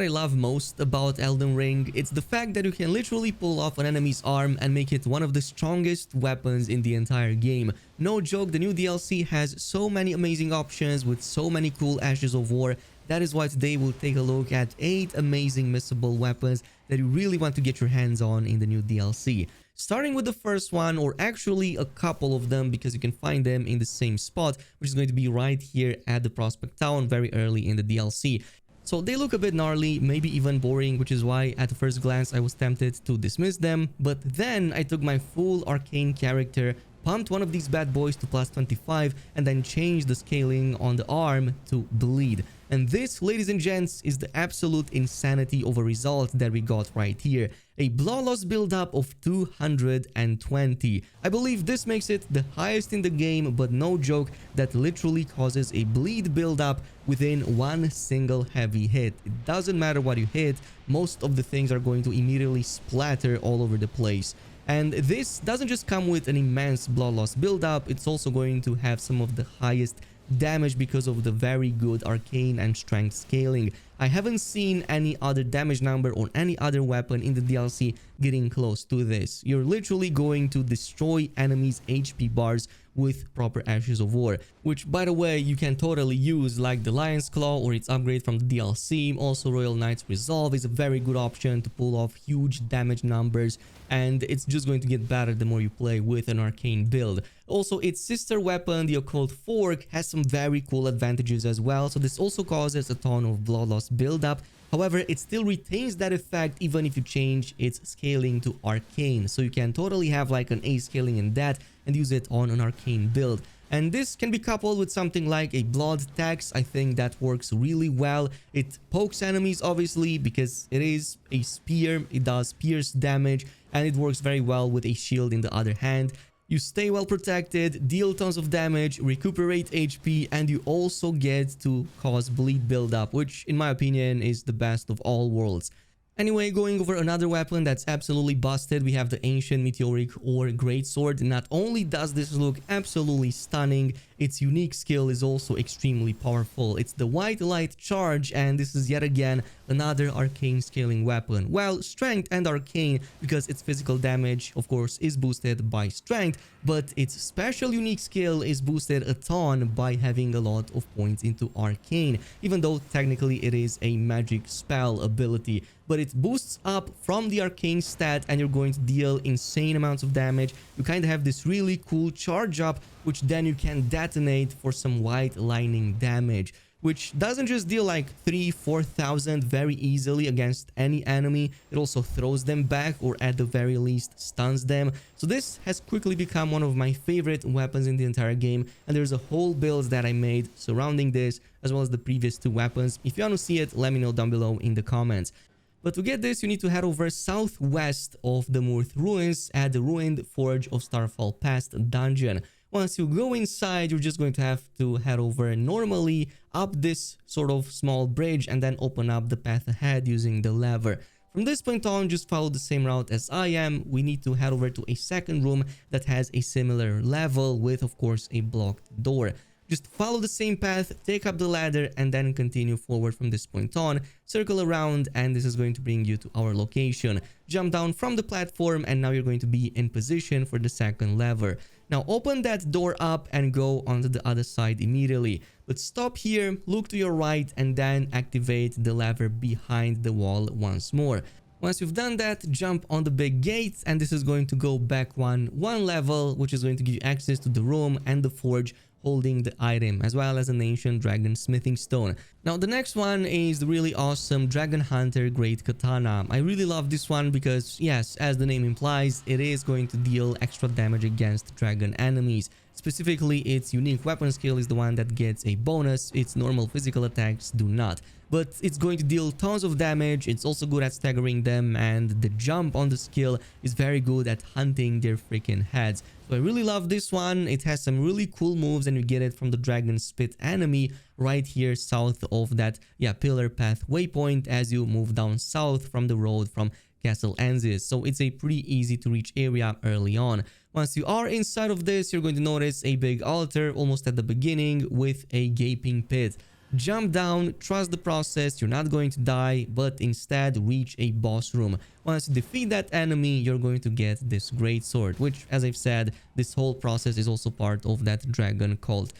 what I love most about Elden Ring. It's the fact that you can literally pull off an enemy's arm and make it one of the strongest weapons in the entire game. No joke, the new DLC has so many amazing options with so many cool Ashes of War. That is why today we'll take a look at 8 amazing missable weapons that you really want to get your hands on in the new DLC. Starting with the first one, or actually a couple of them, because you can find them in the same spot, which is going to be right here at the Prospect Town very early in the DLC. So they look a bit gnarly, maybe even boring, which is why at the first glance I was tempted to dismiss them. But then I took my full Arcane character, pumped one of these bad boys to plus 25, and then changed the scaling on the arm to bleed. And this, ladies and gents, is the absolute insanity of a result that we got right here. A blood loss build-up of 220. I believe this makes it the highest in the game, but no joke, that literally causes a bleed build-up within one single heavy hit. It doesn't matter what you hit, most of the things are going to immediately splatter all over the place. And this doesn't just come with an immense blood loss build-up, it's also going to have some of the highest damage because of the very good arcane and strength scaling. I haven't seen any other damage number or any other weapon in the DLC getting close to this. You're literally going to destroy enemies' HP bars with proper Ashes of War, which, by the way, you can totally use, like the Lion's Claw or its upgrade from the DLC. Also, Royal Knight's Resolve is a very good option to pull off huge damage numbers, and it's just going to get better the more you play with an arcane build. Also, its sister weapon, the Occult Fork, has some very cool advantages as well, so this also causes a ton of blood loss build-up. However, it still retains that effect even if you change its scaling to Arcane, so you can totally have like an A scaling in that and use it on an Arcane build. And this can be coupled with something like a Blood Tax. I think that works really well. It pokes enemies, obviously, because it is a spear. It does pierce damage, and it works very well with a shield in the other hand. You stay well protected, deal tons of damage, recuperate HP, and you also get to cause bleed buildup, which in my opinion is the best of all worlds. Anyway, going over another weapon that's absolutely busted, we have the Ancient Meteoric Ore Greatsword. Not only does this look absolutely stunning, its unique skill is also extremely powerful. It's the White Light Charge, and this is yet again another arcane scaling weapon. Well, strength and arcane, because its physical damage, of course, is boosted by strength, but its special unique skill is boosted a ton by having a lot of points into arcane, even though technically it is a magic spell ability. But it boosts up from the arcane stat, and you're going to deal insane amounts of damage. You kind of have this really cool charge up, which then you can detonate for some white lightning damage, which doesn't just deal like 3,000-4,000 very easily against any enemy. It also throws them back, or at the very least stuns them. So this has quickly become one of my favorite weapons in the entire game, and there's a whole build that I made surrounding this, as well as the previous 2 weapons. If you want to see it, let me know down below in the comments. But to get this, you need to head over southwest of the Murth Ruins at the Ruined Forge of Starfall Past dungeon. Once you go inside, you're just going to have to head over normally up this sort of small bridge and then open up the path ahead using the lever. From this point on, just follow the same route as I am. We need to head over to a second room that has a similar level with, of course, a blocked door. Just follow the same path, take up the ladder, and then continue forward from this point on. Circle around, and this is going to bring you to our location. Jump down from the platform, and now you're going to be in position for the second lever. Now open that door up and go onto the other side immediately. But stop here, look to your right, and then activate the lever behind the wall once more. Once you've done that, jump on the big gate, and this is going to go back one level, which is going to give you access to the room and the forge holding the item, as well as an ancient dragon smithing stone. Now the next one is the really awesome Dragon Hunter Great Katana. I really love this one because, yes, as the name implies, it is going to deal extra damage against dragon enemies. Specifically, its unique weapon skill is the one that gets a bonus. Its normal physical attacks do not. But it's going to deal tons of damage. It's also good at staggering them, and the jump on the skill is very good at hunting their freaking heads. So I really love this one. It has some really cool moves, and you get it from the Dragon Spit enemy right here south of that pillar path waypoint as you move down south from the road from Castle Anzis. So it's a pretty easy to reach area early on. Once you are inside of this, you're going to notice a big altar almost at the beginning with a gaping pit. Jump down, trust the process, you're not going to die, but instead reach a boss room. Once you defeat that enemy, you're going to get this great sword, which, as I've said, this whole process is also part of that dragon called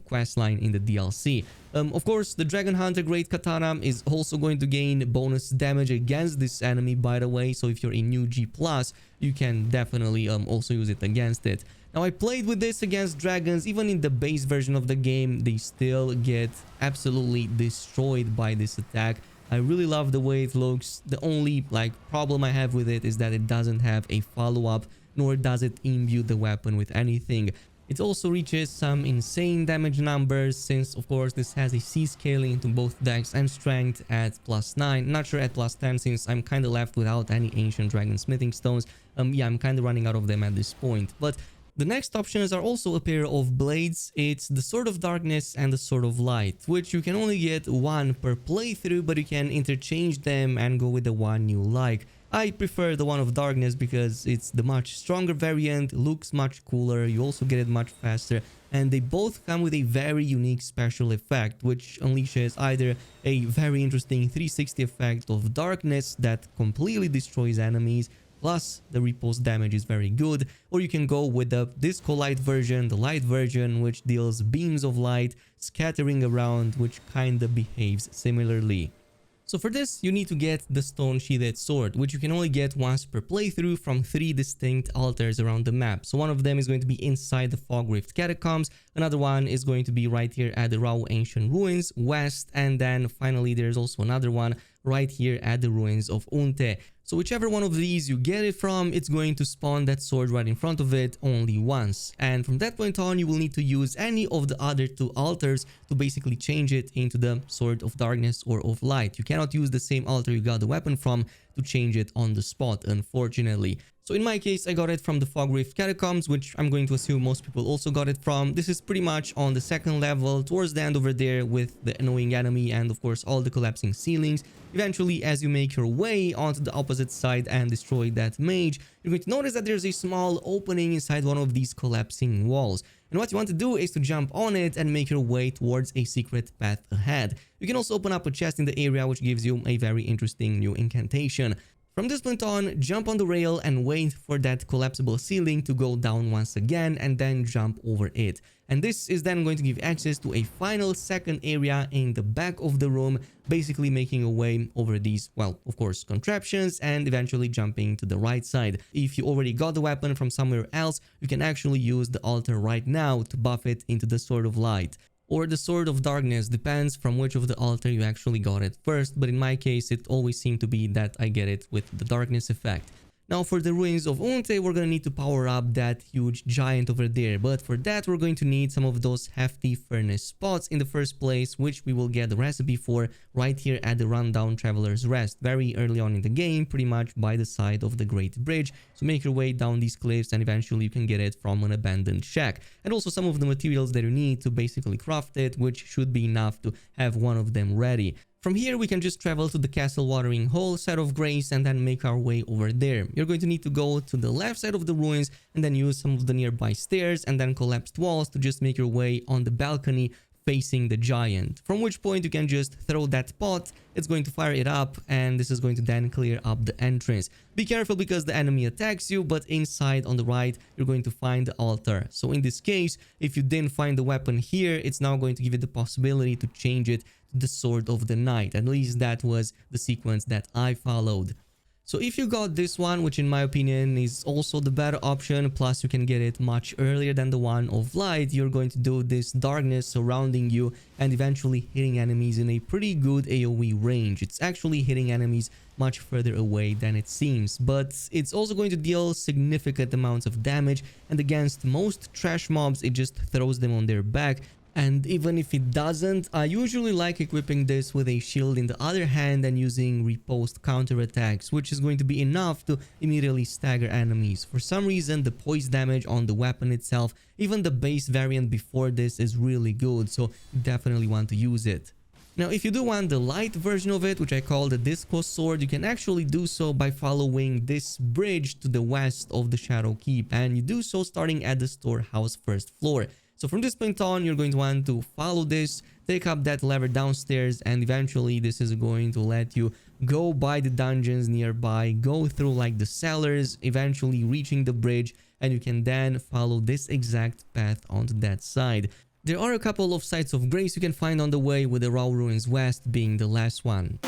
questline in the DLC. Of course, the Dragon Hunter Great Katana is also going to gain bonus damage against this enemy, by the way, so if you're a new G+, you can definitely also use it against it. Now, I played with this against dragons. Even in the base version of the game, they still get absolutely destroyed by this attack. I really love the way it looks. The only problem I have with it is that it doesn't have a follow-up, nor does it imbue the weapon with anything. It also reaches some insane damage numbers since, of course, this has a C scaling to both dex and strength at +9. Not sure at +10 since I'm kind of left without any ancient dragon smithing stones. Yeah, I'm kind of running out of them at this point. But the next options are also a pair of blades. It's the Sword of Darkness and the Sword of Light, which you can only get one per playthrough, but you can interchange them and go with the one you like. I prefer the one of Darkness because it's the much stronger variant, looks much cooler, you also get it much faster, and they both come with a very unique special effect, which unleashes either a very interesting 360 effect of darkness that completely destroys enemies, plus the riposte damage is very good, or you can go with the Disco Light version, the light version, which deals beams of light scattering around, which kinda behaves similarly. So for this, you need to get the Stone Sheathed Sword, which you can only get once per playthrough from 3 distinct altars around the map. So one of them is going to be inside the Fog Rift Catacombs, another one is going to be right here at the Rao Ancient Ruins, west, and then finally there's also another one right here at the ruins of Unte. So whichever one of these you get it from, it's going to spawn that sword right in front of it only once. And from that point on, you will need to use any of the other 2 altars to basically change it into the Sword of Darkness or of Light. You cannot use the same altar you got the weapon from to change it on the spot, unfortunately. So in my case, I got it from the Fog Rift Catacombs, which I'm going to assume most people also got it from. This is pretty much on the 2nd level, towards the end over there with the annoying enemy and of course all the collapsing ceilings. Eventually, as you make your way onto the opposite side and destroy that mage, you're going to notice that there's a small opening inside one of these collapsing walls. And what you want to do is to jump on it and make your way towards a secret path ahead. You can also open up a chest in the area, which gives you a very interesting new incantation. From this point on, jump on the rail and wait for that collapsible ceiling to go down once again and then jump over it. And this is then going to give access to a final 2nd area in the back of the room, basically making a way over these, well, of course, contraptions and eventually jumping to the right side. If you already got the weapon from somewhere else, you can actually use the altar right now to buff it into the Sword of Light. Or the Sword of Darkness, depends from which of the altar you actually got it first, but in my case it always seemed to be that I get it with the darkness effect. Now for the ruins of Unte, we're gonna need to power up that huge giant over there, but for that we're going to need some of those hefty furnace spots in the first place, which we will get the recipe for right here at the Rundown Traveler's Rest, very early on in the game, pretty much by the side of the Great Bridge. So make your way down these cliffs and eventually you can get it from an abandoned shack. And also some of the materials that you need to basically craft it, which should be enough to have one of them ready. From here, we can just travel to the Castle Watering Hole side of Grace and then make our way over there. You're going to need to go to the left side of the ruins and then use some of the nearby stairs and then collapsed walls to just make your way on the balcony facing the giant. From which point you can just throw that pot, it's going to fire it up and this is going to then clear up the entrance. Be careful because the enemy attacks you, but inside on the right you're going to find the altar. So in this case, if you didn't find the weapon here, it's now going to give you the possibility to change it to the Sword of the Night. At least that was the sequence that I followed. So if you got this one, which in my opinion is also the better option, plus you can get it much earlier than the one of Light, you're going to do this darkness surrounding you and eventually hitting enemies in a pretty good AoE range. It's actually hitting enemies much further away than it seems, but it's also going to deal significant amounts of damage, and against most trash mobs it just throws them on their back. And even if it doesn't, I usually like equipping this with a shield in the other hand and using riposte counterattacks, which is going to be enough to immediately stagger enemies. For some reason, the poise damage on the weapon itself, even the base variant before this, is really good, so you definitely want to use it. Now, if you do want the light version of it, which I call the Disco Sword, you can actually do so by following this bridge to the west of the Shadow Keep, and you do so starting at the storehouse 1st floor. So from this point on, you're going to want to follow this, take up that lever downstairs, and eventually this is going to let you go by the dungeons nearby, go through like the cellars, eventually reaching the bridge, and you can then follow this exact path onto that side. There are a couple of sites of grace you can find on the way, with the Raw Ruins West being the last one.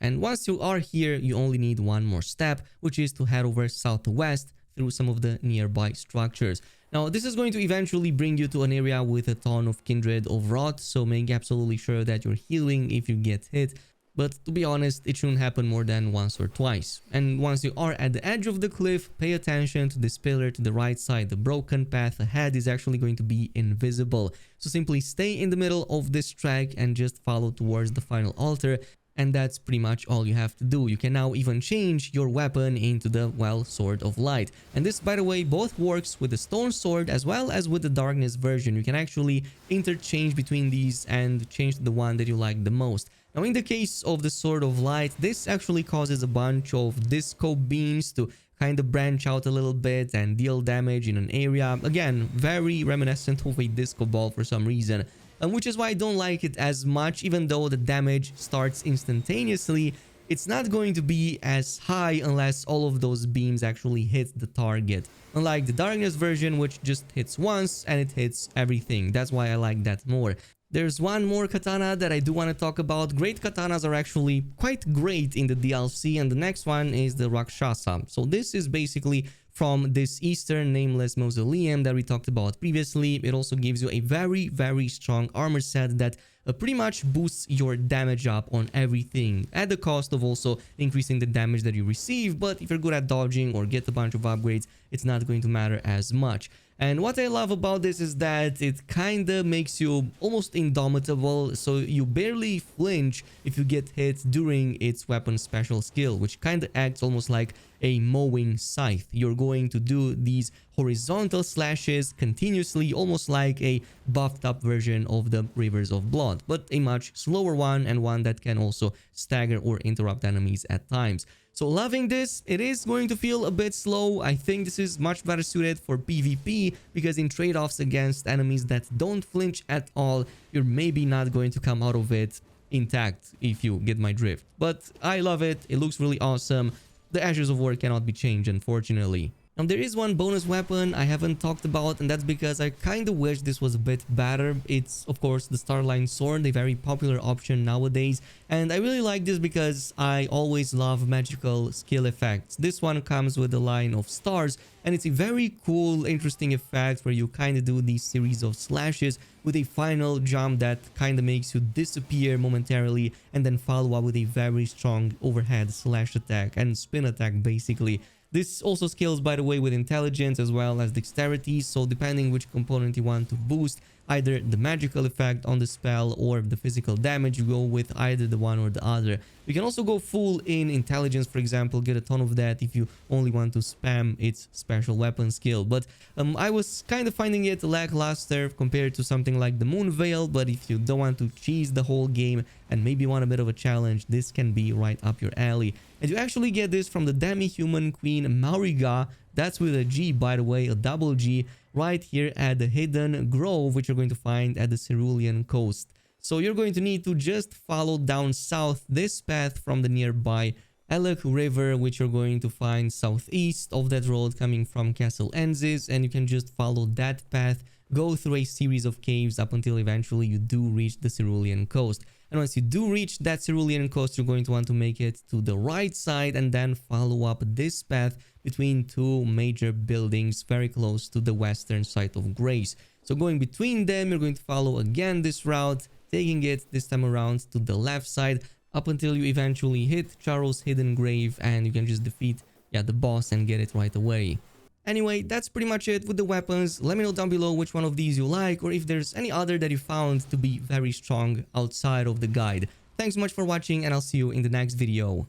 And once you are here, you only need one more step, which is to head over southwest through some of the nearby structures. Now, this is going to eventually bring you to an area with a ton of Kindred of Rot, so make absolutely sure that you're healing if you get hit. But to be honest, it shouldn't happen more than once or twice. And once you are at the edge of the cliff, pay attention to this pillar to the right side. The broken path ahead is actually going to be invisible. So simply stay in the middle of this track and just follow towards the final altar. And that's pretty much all you have to do. You can now even change your weapon into the, well, Sword of Light. And this, by the way, both works with the Stone Sword as well as with the Darkness version. You can actually interchange between these and change the one that you like the most. Now, in the case of the Sword of Light, this actually causes a bunch of disco beams to kind of branch out a little bit and deal damage in an area. Again, very reminiscent of a disco ball for some reason. Which is why I don't like it as much. Even though the damage starts instantaneously, it's not going to be as high unless all of those beams actually hit the target. Unlike the Darkness version, which just hits once and it hits everything. That's why I like that more. There's one more katana that I do want to talk about. Great katanas are actually quite great in the DLC, and the next one is the Rakshasa. So this is basically from this Eastern Nameless Mausoleum that we talked about previously. It also gives you a very strong armor set that pretty much boosts your damage up on everything, at the cost of also increasing the damage that you receive. But if you're good at dodging or get a bunch of upgrades, it's not going to matter as much. And what I love about this is that it kinda makes you almost indomitable, so you barely flinch if you get hit during its weapon special skill, which kinda acts almost like a mowing scythe. You're going to do these horizontal slashes continuously, almost like a buffed up version of the Rivers of Blood, but a much slower one, and one that can also stagger or interrupt enemies at times. So loving this. It is going to feel a bit slow. I think this is much better suited for PvP, because in trade-offs against enemies that don't flinch at all, you're maybe not going to come out of it intact, if you get my drift. But I love it. It looks really awesome. The Ashes of War cannot be changed, unfortunately. Now, there is one bonus weapon I haven't talked about, and that's because I kind of wish this was a bit better. It's, of course, the Starline Sword, a very popular option nowadays. And I really like this because I always love magical skill effects. This one comes with a line of stars, and it's a very cool, interesting effect where you kind of do these series of slashes with a final jump that kind of makes you disappear momentarily, and then follow up with a very strong overhead slash attack and spin attack, basically. This also scales, by the way, with intelligence as well as dexterity, so depending which component you want to boost, either the magical effect on the spell or the physical damage, you go with either the one or the other. You can also go full in intelligence, for example, get a ton of that if you only want to spam its special weapon skill. But I was kind of finding it lackluster compared to something like the Moon Veil, but if you don't want to cheese the whole game and maybe want a bit of a challenge, this can be right up your alley. And you actually get this from the Demi-Human Queen Mauriga. That's with a G, by the way, a double G, right here at the Hidden Grove, which you're going to find at the Cerulean Coast. So you're going to need to just follow down south this path from the nearby Elec River, which you're going to find southeast of that road coming from Castle Enzis, and you can just follow that path, go through a series of caves up until eventually you do reach the Cerulean Coast. And once you do reach that Cerulean Coast, you're going to want to make it to the right side and then follow up this path between two major buildings very close to the western site of Grace. So going between them, you're going to follow again this route, taking it this time around to the left side up until you eventually hit Charo's hidden grave, and you can just defeat, yeah, the boss and get it right away. Anyway, that's pretty much it with the weapons. Let me know down below which one of these you like, or if there's any other that you found to be very strong outside of the guide. Thanks so much for watching, and I'll see you in the next video.